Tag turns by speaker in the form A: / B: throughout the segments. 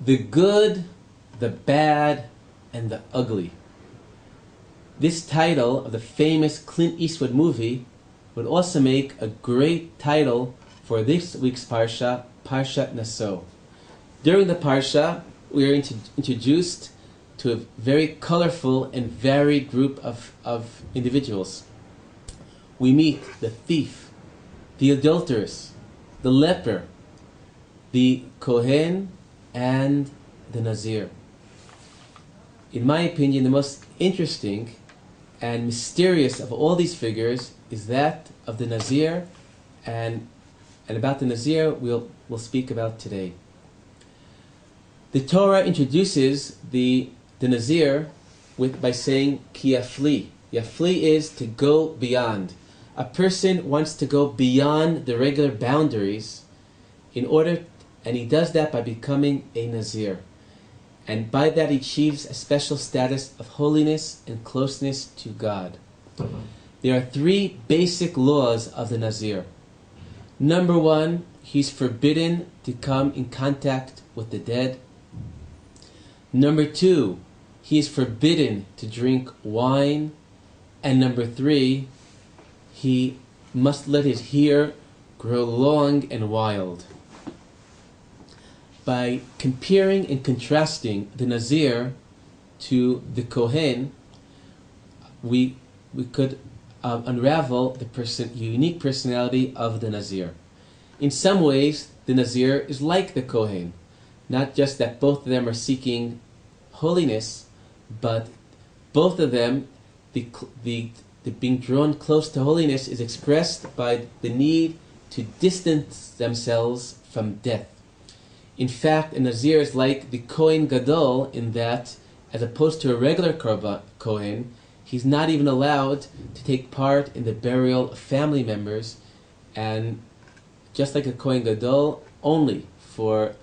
A: The good, the bad, and the ugly. This title of the famous Clint Eastwood movie would also make a great title for this week's Parasha, Parasha Naso. During the Parasha, we are introduced to a very colorful and varied group of individuals. We meet the thief, the adulteress, the leper, the Kohen, and the Nazir. In my opinion, the most interesting and mysterious of all these figures is that of the Nazir, and about the Nazir we'll speak about today. The Torah introduces the Nazir by saying ki yafli. Yafli is to go beyond. A person wants to go beyond the regular boundaries and he does that by becoming a Nazir. And by that he achieves a special status of holiness and closeness to God. There are three basic laws of the Nazir. Number one, he's forbidden to come in contact with the dead. Number two, he is forbidden to drink wine. And number three, he must let his hair grow long and wild. By comparing and contrasting the Nazir to the Kohen, we could unravel the unique personality of the Nazir. In some ways, the Nazir is like the Kohen. Not just that both of them are seeking holiness, but both of them, the being drawn close to holiness is expressed by the need to distance themselves from death. In fact, a Nazir is like the Kohen Gadol in that, as opposed to a regular Kohen, he's not even allowed to take part in the burial of family members, and just like a Kohen Gadol, only for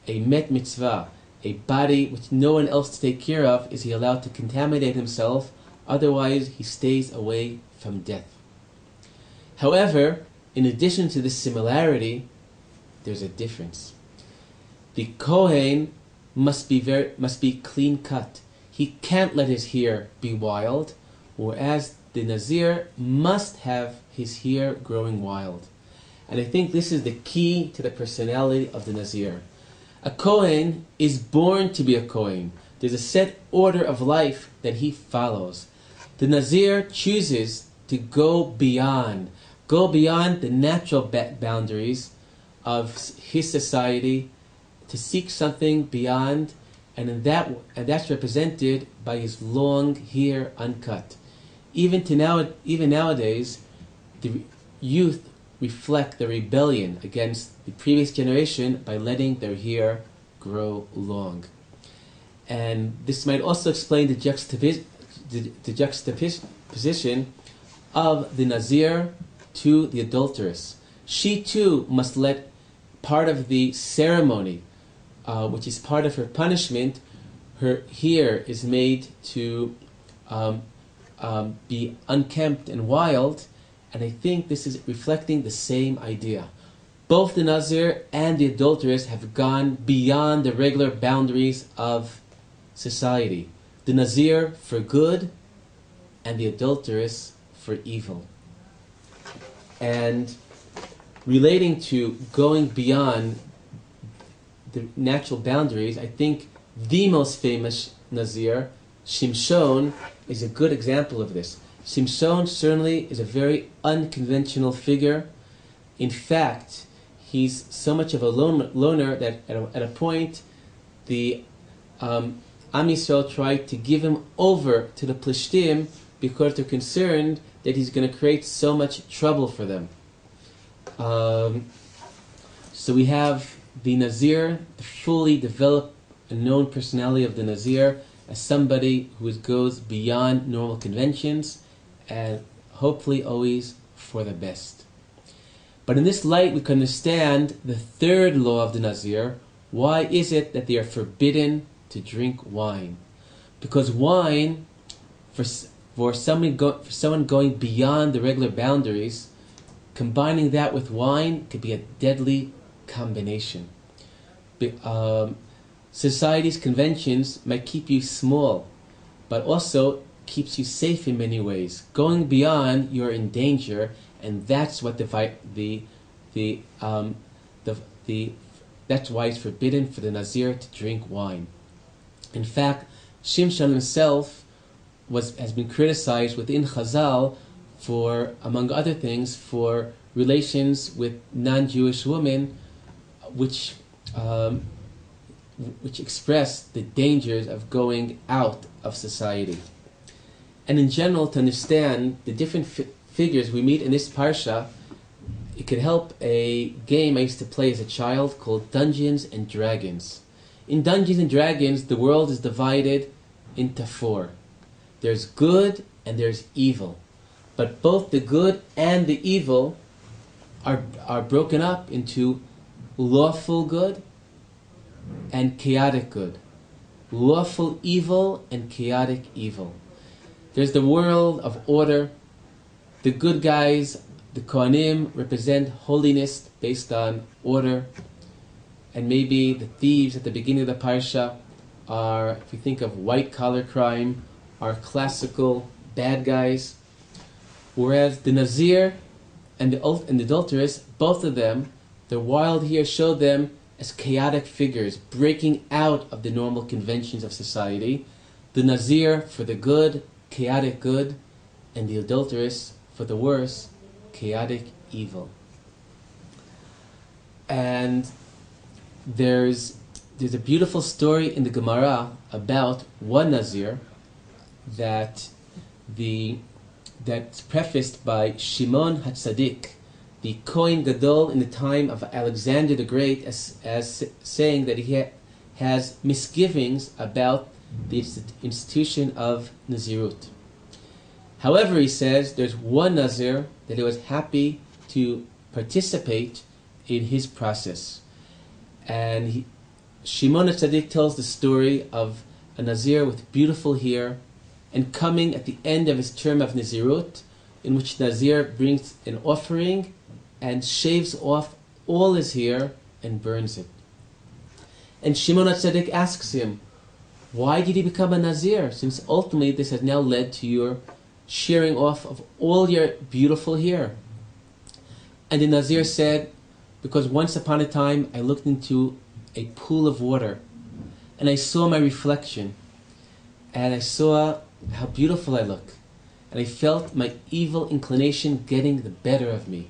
A: a met mitzvah, a body which no one else to take care of, is he allowed to contaminate himself, otherwise he stays away from death. However, in addition to this similarity, there's a difference. The Kohen must be clean cut. He can't let his hair be wild, whereas the Nazir must have his hair growing wild. And I think this is the key to the personality of the Nazir. A Kohen is born to be a Kohen. There's a set order of life that he follows. The Nazir chooses to go beyond the natural boundaries of his society, to seek something beyond, and that's represented by his long hair uncut. Even nowadays, the youth reflect the rebellion against the previous generation by letting their hair grow long. And this might also explain the juxtaposition of the Nazir to the adulteress. She too must let part of the ceremony, which is part of her punishment, her hair is made to be unkempt and wild, and I think this is reflecting the same idea. Both the Nazir and the adulteress have gone beyond the regular boundaries of society. The Nazir for good, and the adulteress for evil. And relating to going beyond the natural boundaries, I think the most famous Nazir, Shimshon, is a good example of this. Shimshon certainly is a very unconventional figure. In fact, he's so much of a loner that at a point the Am Yisrael tried to give him over to the Plishtim because they're concerned that he's going to create so much trouble for them. So we have the Nazir, the fully developed and known personality of the Nazir, as somebody who goes beyond normal conventions and hopefully always for the best. But in this light, we can understand the third law of the Nazir. Why is it that they are forbidden to drink wine? Because wine, for someone going beyond the regular boundaries, combining that with wine could be a deadly combination. society's conventions might keep you small, but also keeps you safe in many ways. Going beyond, you're in danger, and that's what that's why it's forbidden for the Nazir to drink wine. In fact, Shimshon himself has been criticized within Chazal for, among other things, for relations with non-Jewish women, which express the dangers of going out of society. And in general, to understand the different figures we meet in this Parsha, it could help a game I used to play as a child called Dungeons and Dragons. In Dungeons and Dragons, the world is divided into four. There's good and there's evil. But both the good and the evil are broken up into lawful good and chaotic good. Lawful evil and chaotic evil. There's the world of order. The good guys, the Kohanim, represent holiness based on order. And maybe the thieves at the beginning of the Parasha are, if you think of white-collar crime, are classical bad guys. Whereas the Nazir and the adulteress, both of them, the wild here show them as chaotic figures, breaking out of the normal conventions of society. The Nazir for the good, chaotic good, and the adulteress for the worse, chaotic evil. And there's a beautiful story in the Gemara about one Nazir that's prefaced by Shimon HaTzadik, the Kohen Gadol in the time of Alexander the Great, as saying that he has misgivings about the institution of Nazirut. However, he says there's one Nazir that he was happy to participate in his process. And Shimon HaTzadik tells the story of a Nazir with beautiful hair, and coming at the end of his term of Nazirut, in which Nazir brings an offering and shaves off all his hair and burns it. And Shimon HaTzadik asks him, why did he become a Nazir, since ultimately this has now led to your shearing off of all your beautiful hair? And the Nazir said, because once upon a time I looked into a pool of water and I saw my reflection and I saw how beautiful I look, and I felt my evil inclination getting the better of me.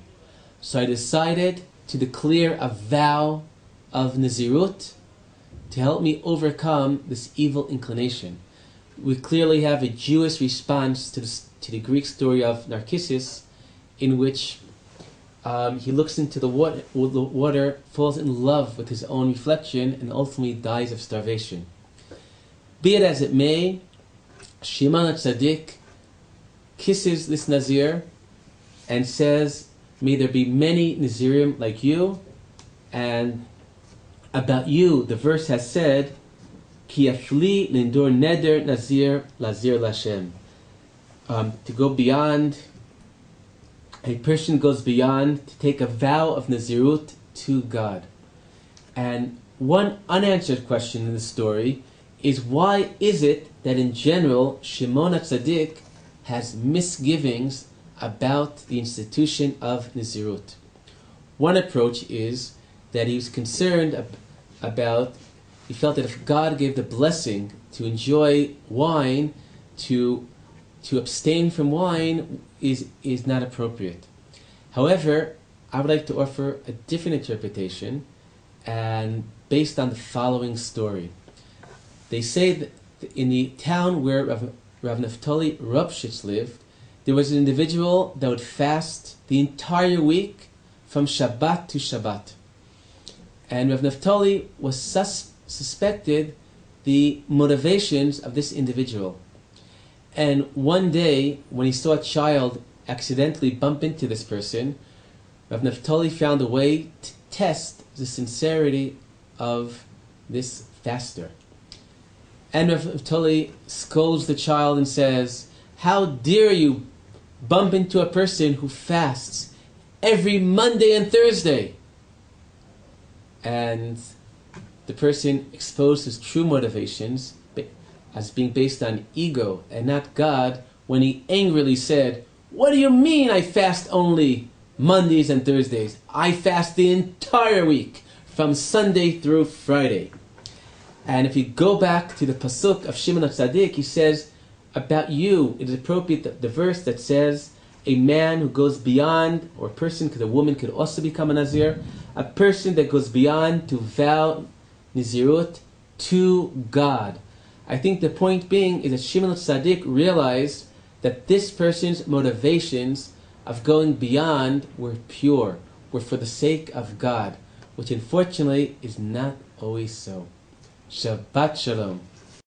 A: So I decided to declare a vow of Nazirut to help me overcome this evil inclination. We clearly have a Jewish response to the Greek story of Narcissus, in which he looks into the water, falls in love with his own reflection, and ultimately dies of starvation. Be it as it may, Shimon HaTzadik kisses this Nazir and says, may there be many Nazirim like you. And about you, the verse has said, Ki afli lindur neder Nazir lazir Lashem. To go beyond, a person goes beyond to take a vow of Nazirut to God. And one unanswered question in the story is, why is it that in general Shimon HaTzadik has misgivings about the institution of Nazirut? One approach is that he was concerned about, he felt that if God gave the blessing to enjoy wine, to abstain from wine is not appropriate. However, I would like to offer a different interpretation, and based on the following story. They say that in the town where Rav Naftali Ropshitz lived, there was an individual that would fast the entire week from Shabbat to Shabbat. And Rav Naftali was suspected the motivations of this individual. And one day, when he saw a child accidentally bump into this person, Rav Naftali found a way to test the sincerity of this faster. And Rav Naftali scolds the child and says, how dare you bump into a person who fasts every Monday and Thursday? And the person exposed his true motivations as being based on ego and not God when he angrily said, "What do you mean I fast only Mondays and Thursdays? I fast the entire week, from Sunday through Friday." And if you go back to the pasuk of Shimon HaTzadik, he says, about you, it is appropriate that the verse that says, a man who goes beyond, or a person, because a woman could also become a Nazir, a person that goes beyond to vow Nazirut to God. I think the point being is that Shimon HaTzadik realized that this person's motivations of going beyond were pure, were for the sake of God, which unfortunately is not always so. Shabbat Shalom.